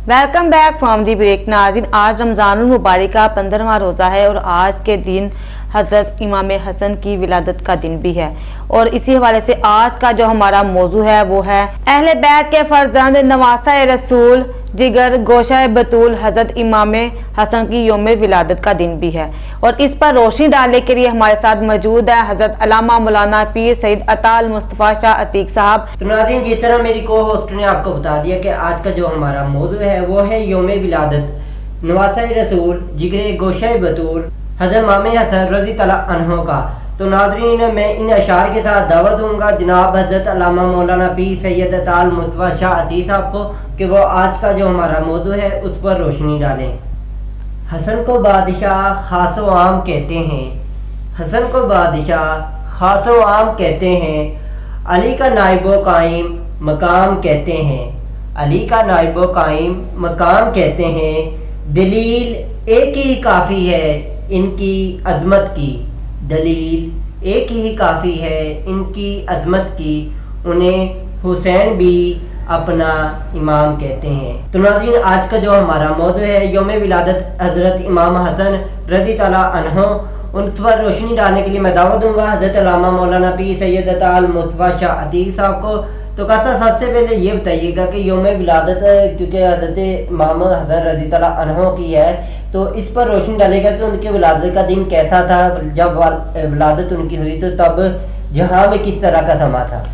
Welcome back from the break. नाज़रीन, आज रमज़ानुल मुबारक का 15वां रोज़ा है और आज के दिन हज़रत इमाम हसन की विलादत का दिन भी है। और इसी हवाले से आज का जो हमारा मौजू है वो है अहले बैत के फर्जंद नवासा रसूल जिगर गोशा बतूल हज़रत इमाम हसन की यौम विलादत का दिन भी है। और इस पर रोशनी डालने के लिए हमारे साथ मौजूद है हज़रत अल्लामा मौलाना पीर सईद अताल मुस्तफ़ा शाह अतीक साहब। तो नाज़रीन, जिस तरह मेरी को होस्ट ने आपको बता दिया कि आज का जो हमारा मौजू है वो है यौम विलादत नवासा रसूल जिगर गोशा बतूल हज़रत इमाम हसन रज़ी तआला अन्हो का। तो नाज़रीन, मैं इन अशार के साथ दावत दूंगा जनाब हज़रत अल्लामा मौलाना पीर सैयद अताल मुस्तफ़ा शाह अतीक साहब को कि वो आज का जो हमारा मौजू है उस पर रोशनी डालें। हसन को बादशाह खासो आम कहते हैं, हसन को बादशाह खासो आम कहते हैं, अली का नाइबो कायम मकाम कहते हैं, अली का नाइबो कायम मकाम कहते हैं। दलील एक ही काफ़ी है इनकी अज़मत की, दलील एक ही काफ़ी है इनकी अज़मत की, उन्हें हुसैन भी अपना इमाम कहते हैं। तो नाज़रीन, आज का जो हमारा मौजू है यौम विलादत हज़रत इमाम हसन रज़ी तआला अन्हो, उन पर रोशनी डालने के लिए मैं दावत दूंगा हज़रत अल्लामा मौलाना पीर सैयद अताल मुस्तफ़ा शाह अतीक साहब को। तो कैसा सबसे पहले ये बताइएगा कि यौम विलादत क्योंकि हज़रत इमाम हसन रज़ी तआला अन्हो की है, तो इस पर रोशनी डालेगा कि उनके विलादत का दिन कैसा था, जब विलादत उनकी हुई तो तब जहाँ में किस तरह का समा था।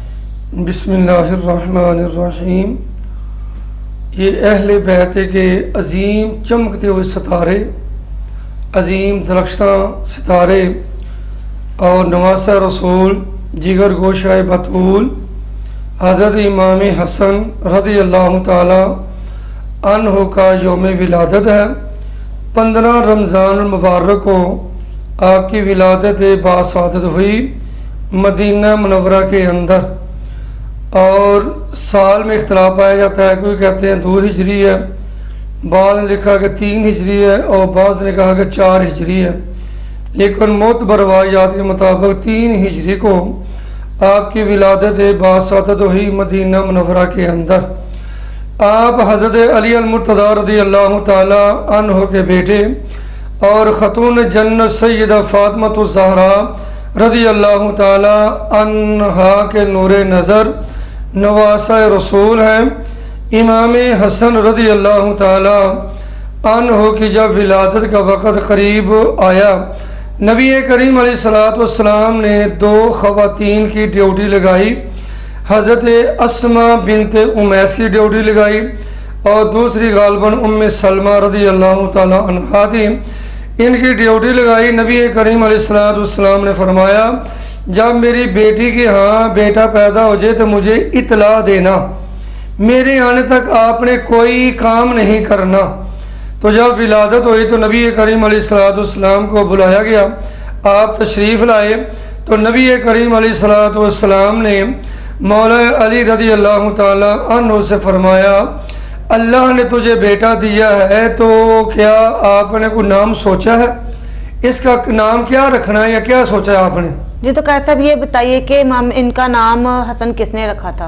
बिस्मिल्लाहिर्रहमानिर्रहीम। ये अहले बैत के अजीम चमकते हुए सितारे, अजीम दरख्शां सितारे और नवासा रसूल जिगर गोशा बतूल हज़रत इमाम हसन रज़ी अल्लाह ताला अन्हो का यौम विलादत है। 15 रमज़ान मुबारक को आपकी विलादत बासादत हुई मदीना मुनव्वरा के अंदर। और साल में इख्तलाफ पाया जाता है, कोई कहते हैं 2 हिजरी है, बाद ने लिखा कि 3 हिजरी है और बाद ने कहा कि 4 हिजरी है। लेकिन मोतबर रवायात के मुताबिक 3 हिजरी को आपकी विलादत बासादत हुई मदीना मुनव्वरा के अंदर। आप हज़रत अली अल-मुर्तज़ा रज़ी अल्लाह ताला अन्हो के बेटे और ख़तून जन्नत सय्यदा फ़ातिमा ज़हरा रज़ी अल्लाह ताला अन्हा के नूरे नज़र नवासा रसूल हैं। इमाम हसन रज़ी अल्लाह ताला अन्हो की जब विलादत का वक़्त करीब आया, नबी करीम अलैहिस्सलाम ने 2 ख़वातीन की ड्यूटी लगाई। हज़रत अस्मा बिनत उमैस की ड्यूटी लगाई और दूसरी गालबन उम्मे सलमा रज़ी अल्लाह ताला अन्हा थी, इनकी ड्यूटी लगाई। नबी करीम अलैहिस्सलाम ने फरमाया, जब मेरी बेटी के यहाँ बेटा पैदा हो जाए तो मुझे इतला देना, मेरे आने तक आपने कोई काम नहीं करना। तो जब विलादत हुई तो नबी करीम अलैहिस्सलाम को बुलाया गया, आप तशरीफ़ लाए। तो नबी करीम अलैहिस्सलाम ने मौला अली रज़ी अल्लाह ताला अन्हु से फरमाया, अल्लाह ने तुझे बेटा दिया है तो क्या आपने कोई नाम सोचा है, इसका नाम क्या रखना है या क्या सोचा है आपने? जी, तो कैसा भी ये बताइए कि इनका नाम हसन किसने रखा था?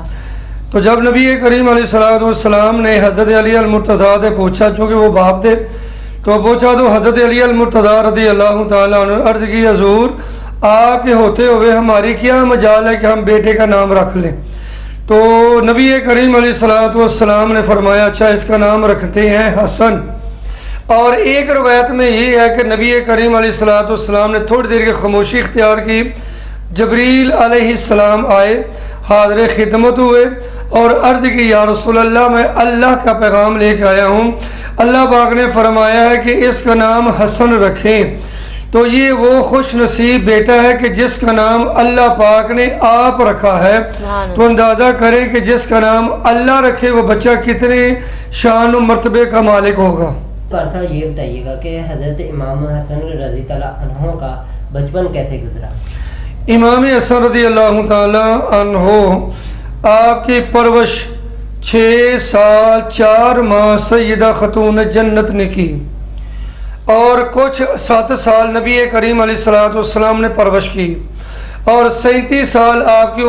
तो जब नबी करीम अलैहिस्सलाम ने हज़रत अली अल-मुर्तज़ा से पूछा, चूँकि वो बाप थे, तो पूछा तो हज़रत अली अल-मुर्तज़ा रज़ी अल्लाह ताला अन्हु ने अर्ज़ की, हज़ूर आपके होते हुए हमारी क्या मजाल है कि हम बेटे का नाम रख लें। तो नबी करीम अलैहिस्सलाम ने फरमाया, अच्छा इसका नाम रखते हैं हसन। और एक रवायत में ये है कि नबी करीम अलैहिस्सलाम ने थोड़ी देर की खामोशी इख्तियार की। जबरील अलैहिस्सलाम आए, हाज़िर खिदमत हुए और अर्ज़ की, या रसूल अल्लाह मैं अल्लाह का पैगाम लेकर आया हूँ, अल्लाह पाक ने फरमाया है कि इसका नाम हसन रखें। तो ये वो खुश नसीब बेटा है कि जिसका नाम अल्लाह पाक ने आप रखा है। तो अंदाज़ा करें कि जिसका नाम अल्लाह रखे वो बच्चा कितने शान और मर्तबे का मालिक होगा। तो ये बताइएगा कि हज़रत इमाम हसन रज़ी तआला अन्हो का बचपन कैसे गुजरा? इमाम हसन रज़ी अल्लाह ताला अन्हो आपकी परवरिश 6 साल 4 माह सय्यदा ख़तून जन्नत ने की और कुछ 7 साल नबी करीम अलैहिस्सलाम ने परवरिश की और 37 साल आपकी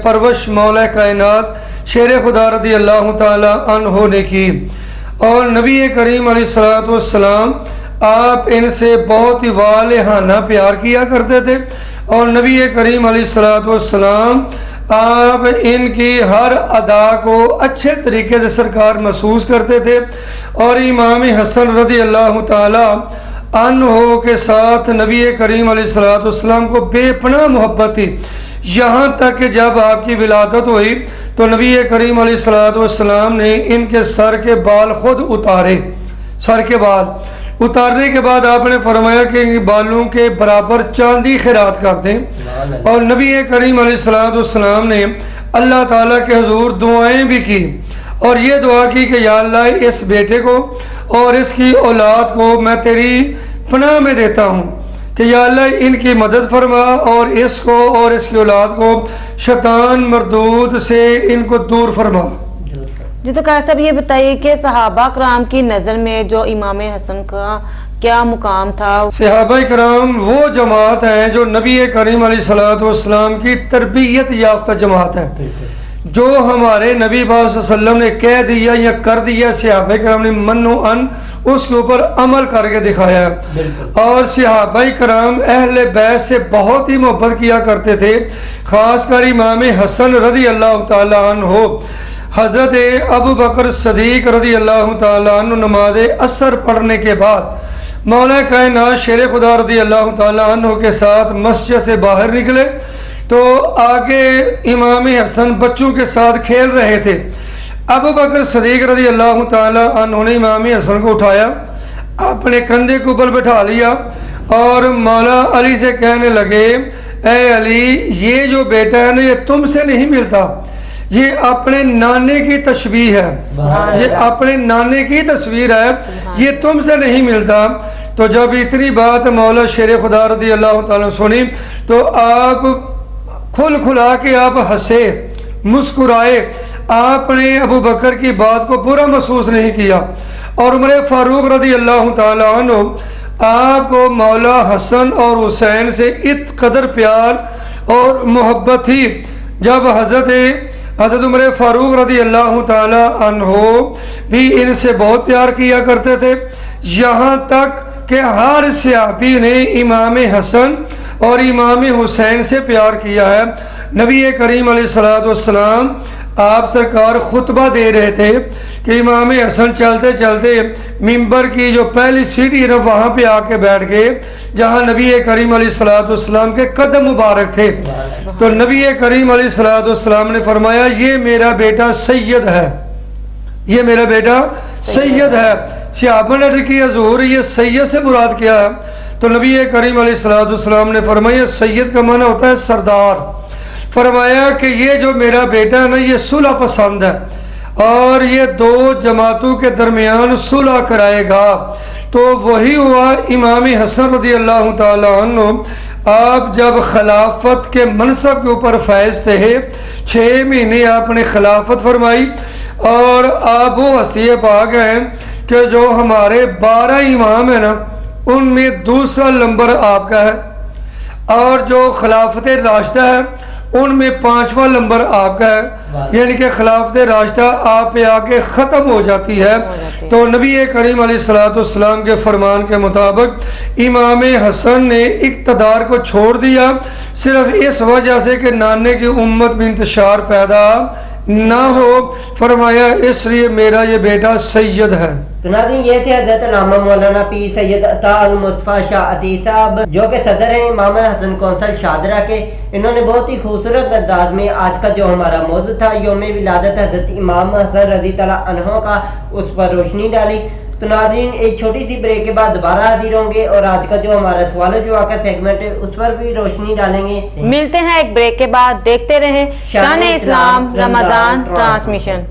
परवरिश मौला कायनात शेर खुदा रज़ी अल्लाह ताला अन्हो ने की। اور نبی کریم علیہ الصلوۃ والسلام آپ ان سے بہت ہی والہانہ پیار کیا کرتے تھے، اور نبی کریم علیہ الصلوۃ والسلام آپ ان کی ہر ادا کو اچھے طریقے سے سرکار محسوس کرتے تھے، اور امام حسن رضی اللہ تعالی عنہ کے ساتھ نبی کریم علیہ الصلوۃ والسلام کو بے پناہ محبت تھی، یہاں تک کہ جب آپ کی ولادت ہوئی تو نبی کریم علیہ الصلوۃ والسلام نے ان کے سر کے بال خود اتارے، سر کے بال اتارنے کے بعد آپ نے فرمایا کہ ان بالوں کے برابر چاندی خیرات کر دیں، اور نبی کریم علیہ الصلوۃ والسلام نے اللہ تعالیٰ کے حضور دعائیں بھی کی، اور یہ دعا کی کہ یا اللہ اس بیٹے کو اور اس کی اولاد کو میں تیری پناہ میں دیتا ہوں کہ یا اللہ ان کی مدد فرما، اور اس کو اور اس کی اولاد کو شیطان مردود سے ان کو دور فرما۔ جی تو قاری صاحب یہ بتائیے کہ صحابہ کرام کی نظر میں جو امام حسن کا کیا مقام تھا؟ صحابہ کرام وہ جماعت ہیں جو نبی کریم علیہ الصلوۃ والسلام کی تربیت یافتہ جماعت ہے، جو ہمارے نبی پاک صلی اللہ علیہ وسلم نے کہہ دیا یا کر دیا، صحابہ کرام نے من و ان اس کے اوپر عمل کر کے دکھایا، اور صحابہ کرام اہل بیت سے بہت ہی محبت کیا کرتے تھے، خاص کر امام حسن رضی اللہ تعالیٰ عنہ۔ حضرت ابو بکر صدیق رضی اللہ تعالیٰ عنہ نماز عصر پڑھنے کے بعد مولا کائنات شیر خدا رضی اللہ تعالیٰ عنہ کے ساتھ مسجد سے باہر نکلے تو آگے امام حسن بچوں کے ساتھ کھیل رہے تھے۔ ابو بکر صدیق رضی اللہ تعالیٰ عنہ نے امام حسن کو اٹھایا، اپنے کندھے کے اوپر بٹھا لیا، اور مولا علی سے کہنے لگے اے علی یہ جو بیٹا ہے نا یہ تم سے نہیں ملتا، یہ اپنے نانے کی تشبیہ ہے، یہ اپنے نانے کی تصویر ہے، یہ تم سے نہیں ملتا۔ تو جب اتنی بات مولا شیر خدا رضی اللہ تعالیٰ سنی تو آپ کھلا کے آپ ہنسے، مسکرائے، آپ نے ابو بکر کی بات کو برا محسوس نہیں کیا، اور عمر فاروق رضی اللہ تعالیٰ عنہ آپ کو مولا حسن اور حسین سے ات قدر پیار اور محبت تھی، جب حضرت عمر فاروق رضی اللہ تعالی عنہ بھی ان سے بہت پیار کیا کرتے تھے، یہاں تک کہ ہر صحابی نے امام حسن اور امام حسین سے پیار کیا ہے۔ نبی کریم علیہ الصلوۃ والسلام آپ سرکار خطبہ دے رہے تھے کہ امام حسن چلتے چلتے ممبر کی جو پہلی سیڑھی ہے وہاں پہ آ کے بیٹھ گئے جہاں نبی کریم علیہ الصلوۃ والسلام کے قدم مبارک تھے، تو نبی کریم علیہ الصلوۃ والسلام نے فرمایا یہ میرا بیٹا سید ہے، یہ میرا بیٹا سید ہے۔ صحابہ نے عرض کی حضور یہ سید سے مراد کیا ہے؟ تو نبی کریم علیہ الصلوۃ والسلام نے فرمایا سید کا معنی ہوتا ہے سردار۔ فرمایا کہ یہ جو میرا بیٹا ہے نا یہ صلح پسند ہے، اور یہ دو جماعتوں کے درمیان صلح کرائے گا۔ تو وہی ہوا امام حسن رضی اللہ تعالی عنہ، آپ جب خلافت کے منصب کے اوپر فائز تھے، 6 مہینے آپ نے خلافت فرمائی، اور آپ وہ ہستی پاک ہیں کہ جو ہمارے 12 امام ہیں نا ان میں دوسرا نمبر آپ کا ہے، اور جو خلافت راشدہ ہے ان میں 5واں نمبر آپ کا ہے، یعنی کہ خلافت راشدہ آپ پہ آ کے ختم ہو جاتی ہے۔ تو نبی کریم علیہ الصلوۃ والسلام کے فرمان کے مطابق امام حسن نے اقتدار کو چھوڑ دیا، صرف اس وجہ سے کہ نانے کی امت میں انتشار پیدا نہ ہو، فرمایا اس لیے میرا یہ بیٹا سید ہے۔ تو ناظرین یہ تھے حضرت علامہ مولانا پیر سید عطا المصطفیٰ شاہ عطیہ صاحب جو کہ صدر ہیں امام حسن کونسل شاہدرہ کے۔ انہوں نے بہت ہی خوبصورت انداز میں آج کا جو ہمارا موضوع تھا یوم ولادت حضرت امام حسن رضی تعالیٰ عنہ کا، اس پر روشنی ڈالی۔ تو ناظرین ایک چھوٹی سی بریک کے بعد دوبارہ حاضر ہوں گے، اور آج کا جو ہمارا سوال و جواب کا سیگمنٹ ہے اس پر بھی روشنی ڈالیں گے۔ ملتے ہیں ایک بریک کے بعد، دیکھتے رہیں شان اسلام رمضان ٹرانسمیشن۔